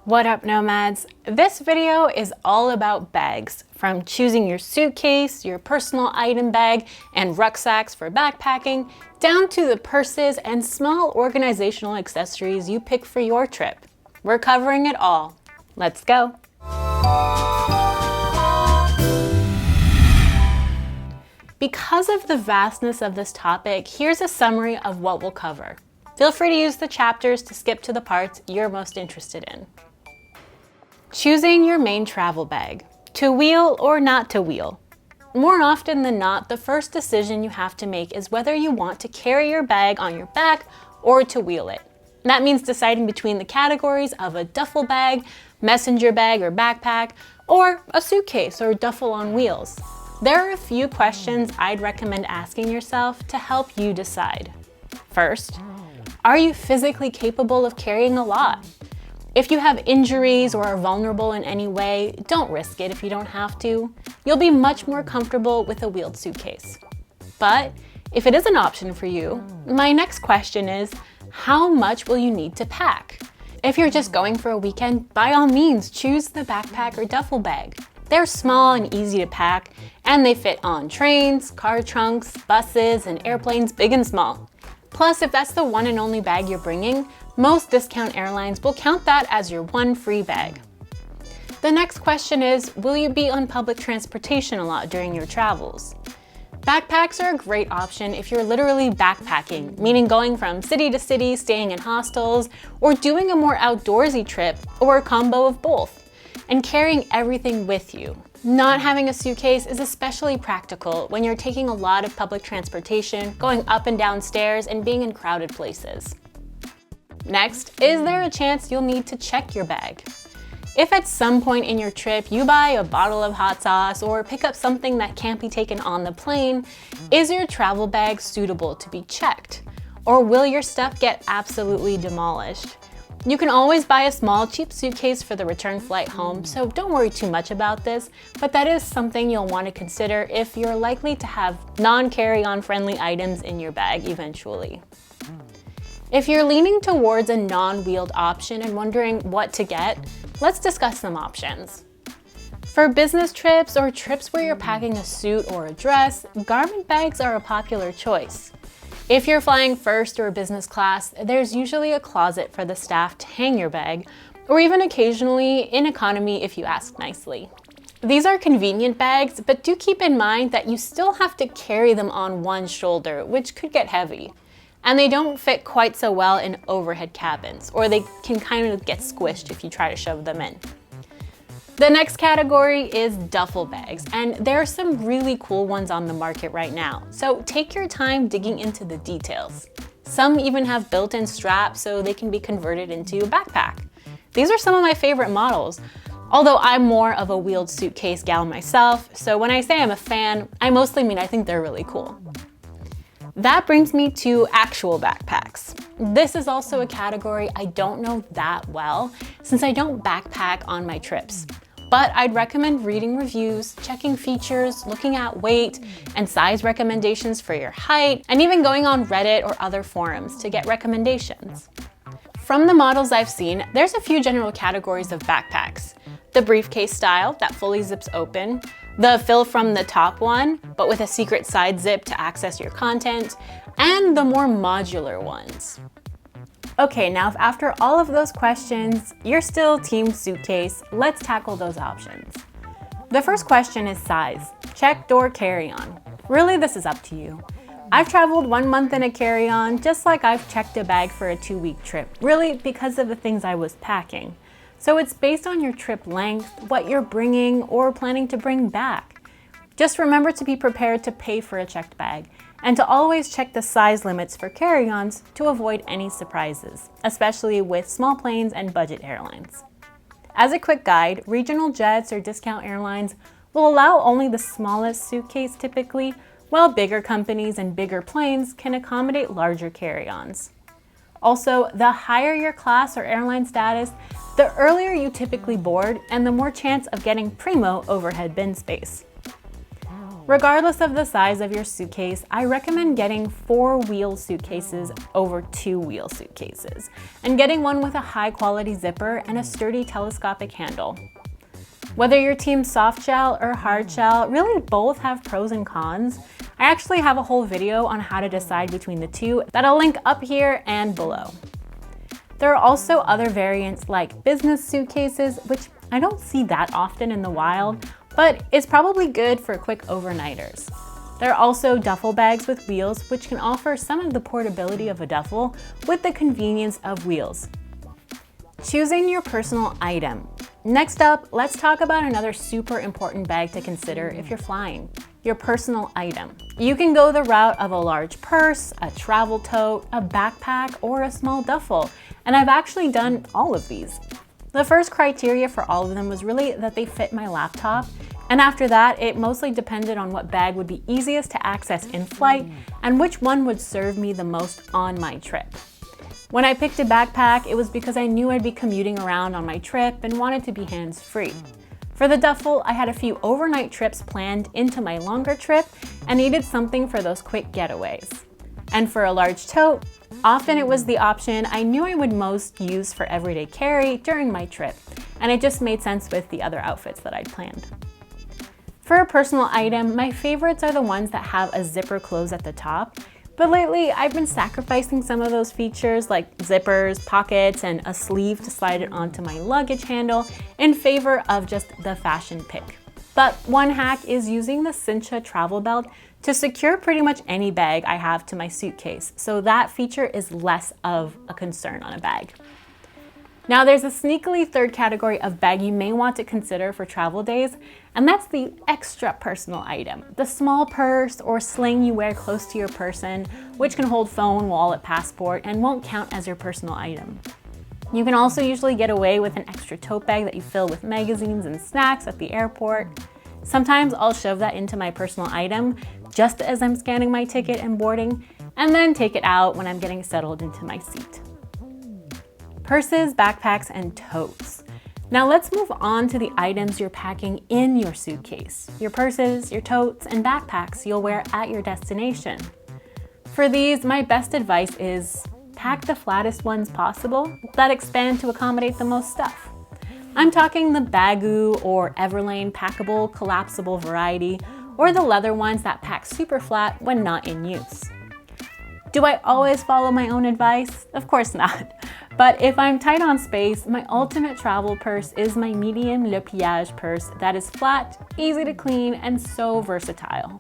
What up, nomads? This video is all about bags, from choosing your suitcase, your personal item bag, and rucksacks for backpacking, down to the purses and small organizational accessories you pick for your trip. We're covering it all. Let's go. Because of the vastness of this topic, here's a summary of what we'll cover. Feel free to use the chapters to skip to the parts you're most interested in. Choosing your main travel bag. To wheel or not to wheel? More often than not, the first decision you have to make is whether you want to carry your bag on your back or to wheel it. That means deciding between the categories of a duffel bag, messenger bag or backpack, or a suitcase or duffel on wheels. There are a few questions I'd recommend asking yourself to help you decide. First, are you physically capable of carrying a lot? If you have injuries or are vulnerable in any way, don't risk it if you don't have to. You'll be much more comfortable with a wheeled suitcase. But if it is an option for you, my next question is, how much will you need to pack? If you're just going for a weekend, by all means, choose the backpack or duffel bag. They're small and easy to pack, and they fit on trains, car trunks, buses, and airplanes big and small. Plus, if that's the one and only bag you're bringing, most discount airlines will count that as your one free bag. The next question is, will you be on public transportation a lot during your travels? Backpacks are a great option if you're literally backpacking, meaning going from city to city, staying in hostels, or doing a more outdoorsy trip, or a combo of both, and carrying everything with you. Not having a suitcase is especially practical when you're taking a lot of public transportation, going up and down stairs, and being in crowded places. Next, is there a chance you'll need to check your bag? If at some point in your trip you buy a bottle of hot sauce or pick up something that can't be taken on the plane, is your travel bag suitable to be checked? Or will your stuff get absolutely demolished? You can always buy a small, cheap suitcase for the return flight home, so don't worry too much about this, but that is something you'll want to consider if you're likely to have non-carry-on friendly items in your bag eventually. If you're leaning towards a non-wheeled option and wondering what to get, let's discuss some options. For business trips or trips where you're packing a suit or a dress, garment bags are a popular choice. If you're flying first or business class, there's usually a closet for the staff to hang your bag, or even occasionally in economy if you ask nicely. These are convenient bags, but do keep in mind that you still have to carry them on one shoulder, which could get heavy. And they don't fit quite so well in overhead cabins, or they can kind of get squished if you try to shove them in. The next category is duffel bags, and there are some really cool ones on the market right now, so take your time digging into the details. Some even have built-in straps so they can be converted into a backpack. These are some of my favorite models, although I'm more of a wheeled suitcase gal myself, so when I say I'm a fan, I mostly mean I think they're really cool. That brings me to actual backpacks. This is also a category I don't know that well, since I don't backpack on my trips. But I'd recommend reading reviews, checking features, looking at weight and size recommendations for your height, and even going on Reddit or other forums to get recommendations. From the models I've seen, there's a few general categories of backpacks. The briefcase style that fully zips open, the fill from the top one, but with a secret side zip to access your content, and the more modular ones. Okay, now if after all of those questions, you're still team suitcase, let's tackle those options. The first question is size, checked or carry-on. Really, this is up to you. I've traveled 1 month in a carry-on, just like I've checked a bag for a 2-week trip, really because of the things I was packing. So it's based on your trip length, what you're bringing or planning to bring back. Just remember to be prepared to pay for a checked bag, and to always check the size limits for carry-ons to avoid any surprises, especially with small planes and budget airlines. As a quick guide, regional jets or discount airlines will allow only the smallest suitcase typically, while bigger companies and bigger planes can accommodate larger carry-ons. Also, the higher your class or airline status, the earlier you typically board and the more chance of getting primo overhead bin space. Regardless of the size of your suitcase, I recommend getting 4-wheel suitcases over 2-wheel suitcases, and getting one with a high-quality zipper and a sturdy telescopic handle. Whether you're team soft shell or hard shell, really both have pros and cons. I actually have a whole video on how to decide between the two that I'll link up here and below. There are also other variants like business suitcases, which I don't see that often in the wild, but it's probably good for quick overnighters. There are also duffel bags with wheels, which can offer some of the portability of a duffel with the convenience of wheels. Choosing your personal item. Next up, let's talk about another super important bag to consider if you're flying: your personal item. You can go the route of a large purse, a travel tote, a backpack, or a small duffel, and I've actually done all of these. The first criteria for all of them was really that they fit my laptop, and after that, it mostly depended on what bag would be easiest to access in flight and which one would serve me the most on my trip. When I picked a backpack, it was because I knew I'd be commuting around on my trip and wanted to be hands-free. For the duffel, I had a few overnight trips planned into my longer trip and needed something for those quick getaways. And for a large tote, often it was the option I knew I would most use for everyday carry during my trip, and it just made sense with the other outfits that I'd planned. For a personal item, my favorites are the ones that have a zipper close at the top, but lately I've been sacrificing some of those features like zippers, pockets, and a sleeve to slide it onto my luggage handle in favor of just the fashion pick. But one hack is using the cincha travel belt to secure pretty much any bag I have to my suitcase, so that feature is less of a concern on a bag. Now there's a sneakily third category of bag you may want to consider for travel days, and that's the extra personal item. The small purse or sling you wear close to your person, which can hold phone, wallet, passport, and won't count as your personal item. You can also usually get away with an extra tote bag that you fill with magazines and snacks at the airport. Sometimes I'll shove that into my personal item just as I'm scanning my ticket and boarding, and then take it out when I'm getting settled into my seat. Purses, backpacks, and totes. Now let's move on to the items you're packing in your suitcase. Your purses, your totes, and backpacks you'll wear at your destination. For these, my best advice is pack the flattest ones possible that expand to accommodate the most stuff. I'm talking the Baggu or Everlane packable collapsible variety, or the leather ones that pack super flat when not in use. Do I always follow my own advice? Of course not. But if I'm tight on space, my ultimate travel purse is my medium Le Piège purse that is flat, easy to clean, and so versatile.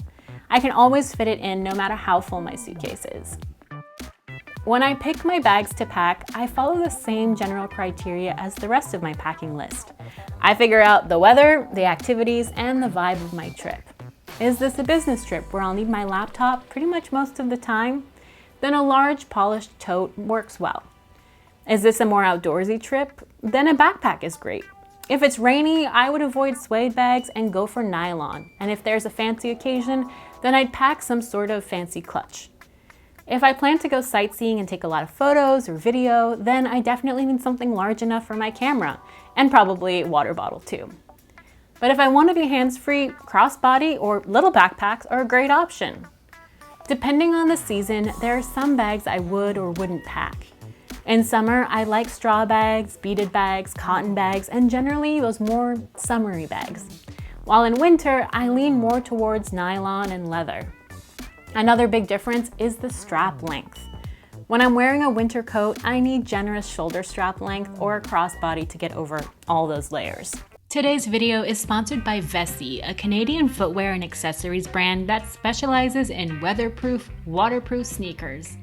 I can always fit it in no matter how full my suitcase is. When I pick my bags to pack, I follow the same general criteria as the rest of my packing list. I figure out the weather, the activities, and the vibe of my trip. Is this a business trip where I'll need my laptop pretty much most of the time? Then a large polished tote works well. Is this a more outdoorsy trip? Then a backpack is great. If it's rainy, I would avoid suede bags and go for nylon. And if there's a fancy occasion, then I'd pack some sort of fancy clutch. If I plan to go sightseeing and take a lot of photos or video, then I definitely need something large enough for my camera, and probably a water bottle too. But if I want to be hands-free, crossbody or little backpacks are a great option. Depending on the season, there are some bags I would or wouldn't pack. In summer, I like straw bags, beaded bags, cotton bags, and generally those more summery bags. While in winter, I lean more towards nylon and leather. Another big difference is the strap length. When I'm wearing a winter coat, I need generous shoulder strap length or a crossbody to get over all those layers. Today's video is sponsored by Vessi, a Canadian footwear and accessories brand that specializes in weatherproof, waterproof sneakers.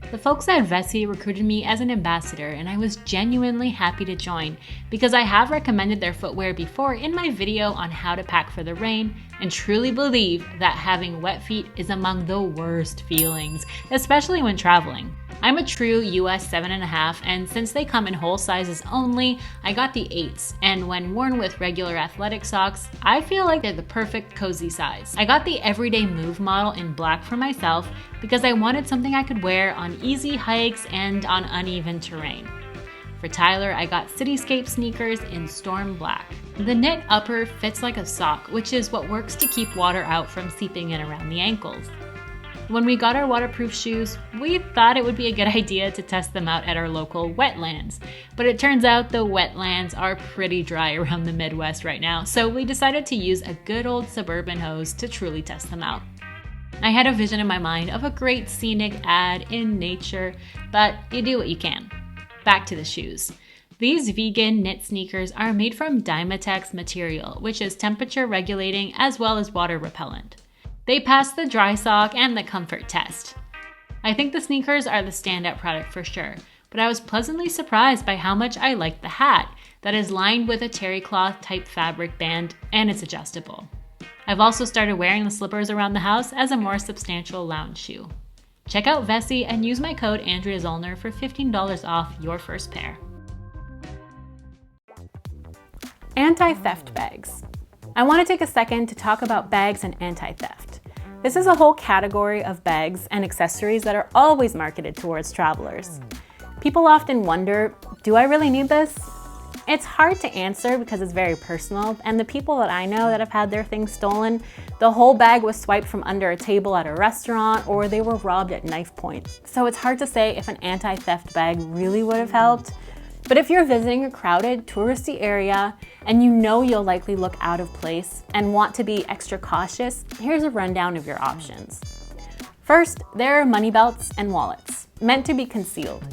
The folks at Vessi recruited me as an ambassador, and I was genuinely happy to join because I have recommended their footwear before in my video on how to pack for the rain, and truly believe that having wet feet is among the worst feelings, especially when traveling. I'm a true US 7.5, and since they come in whole sizes only, I got the 8s, and when worn with regular athletic socks, I feel like they're the perfect cozy size. I got the Everyday Move model in black for myself because I wanted something I could wear on easy hikes and on uneven terrain. For Tyler, I got Cityscape sneakers in Storm Black. The knit upper fits like a sock, which is what works to keep water out from seeping in around the ankles. When we got our waterproof shoes, we thought it would be a good idea to test them out at our local wetlands. But it turns out the wetlands are pretty dry around the Midwest right now, so we decided to use a good old suburban hose to truly test them out. I had a vision in my mind of a great scenic ad in nature, but you do what you can. Back to the shoes. These vegan knit sneakers are made from Dymatex material, which is temperature regulating as well as water repellent. They pass the dry sock and the comfort test. I think the sneakers are the standout product for sure, but I was pleasantly surprised by how much I liked the hat that is lined with a terry cloth type fabric band and it's adjustable. I've also started wearing the slippers around the house as a more substantial lounge shoe. Check out Vessi and use my code Andrea Zollner for $15 off your first pair. Anti-theft bags. I want to take a second to talk about bags and anti-theft. This is a whole category of bags and accessories that are always marketed towards travelers. People often wonder, do I really need this? It's hard to answer because it's very personal, and the people that I know that have had their things stolen, the whole bag was swiped from under a table at a restaurant or they were robbed at knife point. So it's hard to say if an anti-theft bag really would have helped. But if you're visiting a crowded, touristy area and you know you'll likely look out of place and want to be extra cautious, here's a rundown of your options. First, there are money belts and wallets, meant to be concealed.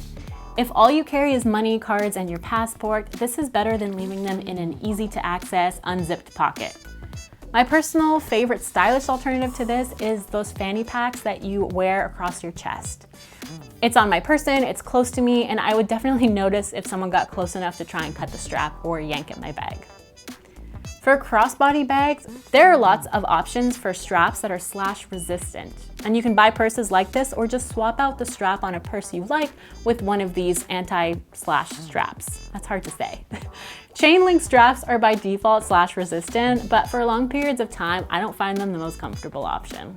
If all you carry is money, cards, and your passport, this is better than leaving them in an easy-to-access, unzipped pocket. My personal favorite stylish alternative to this is those fanny packs that you wear across your chest. It's on my person, it's close to me, and I would definitely notice if someone got close enough to try and cut the strap or yank at my bag. For crossbody bags, there are lots of options for straps that are slash resistant. And you can buy purses like this or just swap out the strap on a purse you like with one of these anti-slash straps. That's hard to say. Chain link straps are by default slash resistant, but for long periods of time, I don't find them the most comfortable option.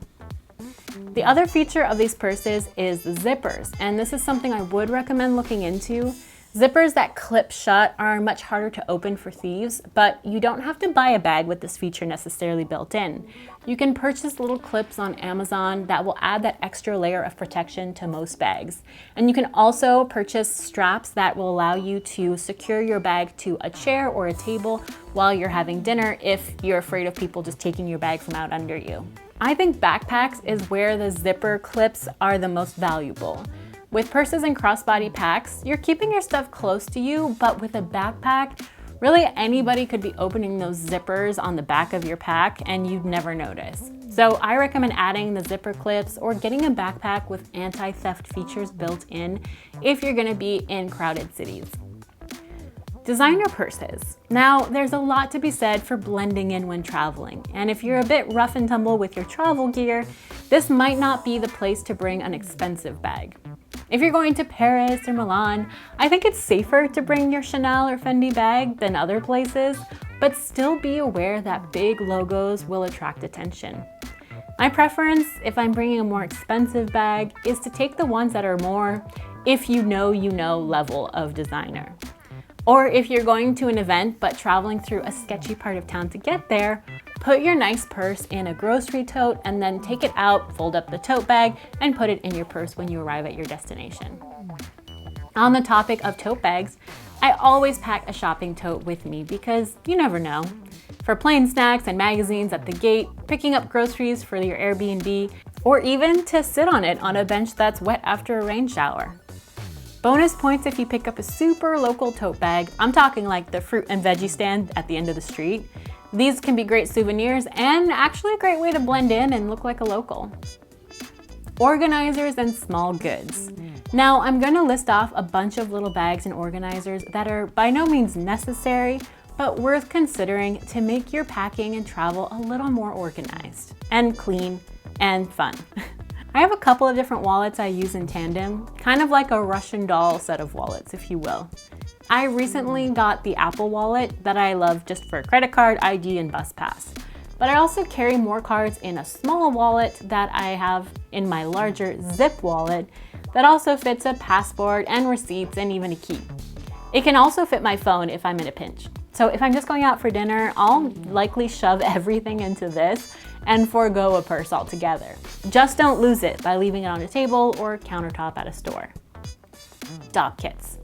The other feature of these purses is the zippers, and this is something I would recommend looking into. Zippers that clip shut are much harder to open for thieves, but you don't have to buy a bag with this feature necessarily built in. You can purchase little clips on Amazon that will add that extra layer of protection to most bags. And you can also purchase straps that will allow you to secure your bag to a chair or a table while you're having dinner if you're afraid of people just taking your bag from out under you. I think backpacks is where the zipper clips are the most valuable. With purses and crossbody packs, you're keeping your stuff close to you, but with a backpack, really anybody could be opening those zippers on the back of your pack and you'd never notice. So I recommend adding the zipper clips or getting a backpack with anti-theft features built in if you're gonna be in crowded cities. Designer purses. Now, there's a lot to be said for blending in when traveling, and if you're a bit rough and tumble with your travel gear, this might not be the place to bring an expensive bag. If you're going to Paris or Milan, I think it's safer to bring your Chanel or Fendi bag than other places, but still be aware that big logos will attract attention. My preference, if I'm bringing a more expensive bag, is to take the ones that are more, if you know, level of designer. Or if you're going to an event but traveling through a sketchy part of town to get there, put your nice purse in a grocery tote and then take it out, fold up the tote bag, and put it in your purse when you arrive at your destination. On the topic of tote bags, I always pack a shopping tote with me because you never know. For plain snacks and magazines at the gate, picking up groceries for your Airbnb, or even to sit on it on a bench that's wet after a rain shower. Bonus points if you pick up a super local tote bag. I'm talking like the fruit and veggie stand at the end of the street. These can be great souvenirs and actually a great way to blend in and look like a local. Organizers and small goods. Now, I'm going to list off a bunch of little bags and organizers that are by no means necessary, but worth considering to make your packing and travel a little more organized and clean and fun. I have a couple of different wallets I use in tandem, kind of like a Russian doll set of wallets, if you will. I recently got the Apple wallet that I love just for credit card, ID, and bus pass. But I also carry more cards in a small wallet that I have in my larger zip wallet that also fits a passport and receipts and even a key. It can also fit my phone if I'm in a pinch. So if I'm just going out for dinner, I'll likely shove everything into this and forego a purse altogether. Just don't lose it by leaving it on a table or countertop at a store. Dopp kits.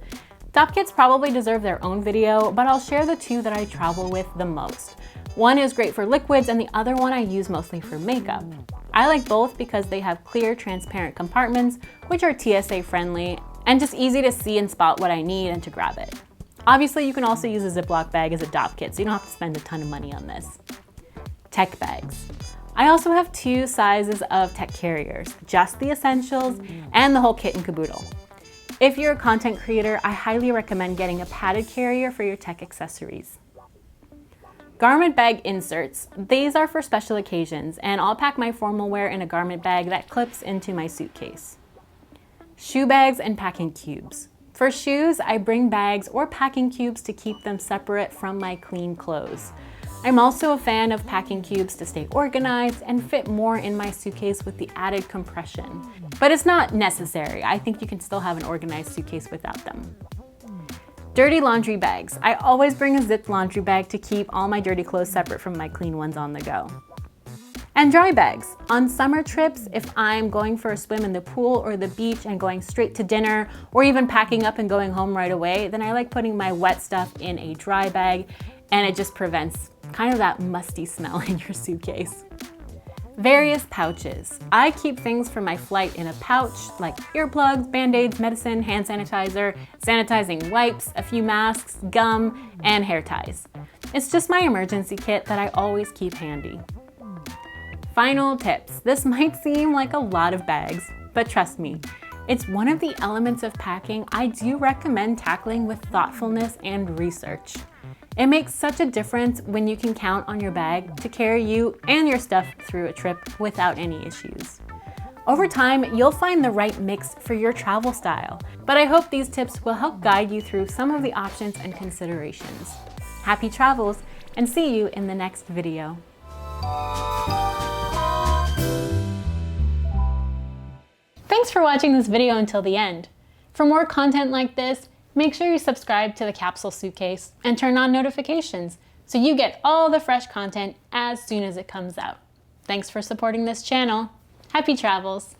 Dopp kits probably deserve their own video, but I'll share the two that I travel with the most. One is great for liquids and the other one I use mostly for makeup. I like both because they have clear, transparent compartments, which are TSA friendly, and just easy to see and spot what I need and to grab it. Obviously, you can also use a Ziploc bag as a Dopp kit, so you don't have to spend a ton of money on this. Tech bags. I also have two sizes of tech carriers, just the essentials and the whole kit and caboodle. If you're a content creator, I highly recommend getting a padded carrier for your tech accessories. Garment bag inserts. These are for special occasions, and I'll pack my formal wear in a garment bag that clips into my suitcase. Shoe bags and packing cubes. For shoes, I bring bags or packing cubes to keep them separate from my clean clothes. I'm also a fan of packing cubes to stay organized and fit more in my suitcase with the added compression. But it's not necessary. I think you can still have an organized suitcase without them. Dirty laundry bags. I always bring a zipped laundry bag to keep all my dirty clothes separate from my clean ones on the go. And dry bags. On summer trips, if I'm going for a swim in the pool or the beach and going straight to dinner, or even packing up and going home right away, then I like putting my wet stuff in a dry bag, and it just prevents kind of that musty smell in your suitcase. Various pouches. I keep things for my flight in a pouch, like earplugs, band-aids, medicine, hand sanitizer, sanitizing wipes, a few masks, gum, and hair ties. It's just my emergency kit that I always keep handy. Final tips. This might seem like a lot of bags, but trust me, it's one of the elements of packing I do recommend tackling with thoughtfulness and research. It makes such a difference when you can count on your bag to carry you and your stuff through a trip without any issues. Over time, you'll find the right mix for your travel style, but I hope these tips will help guide you through some of the options and considerations. Happy travels, and see you in the next video. Thanks for watching this video until the end. For more content like this, make sure you subscribe to the Capsule Suitcase and turn on notifications so you get all the fresh content as soon as it comes out. Thanks for supporting this channel. Happy travels!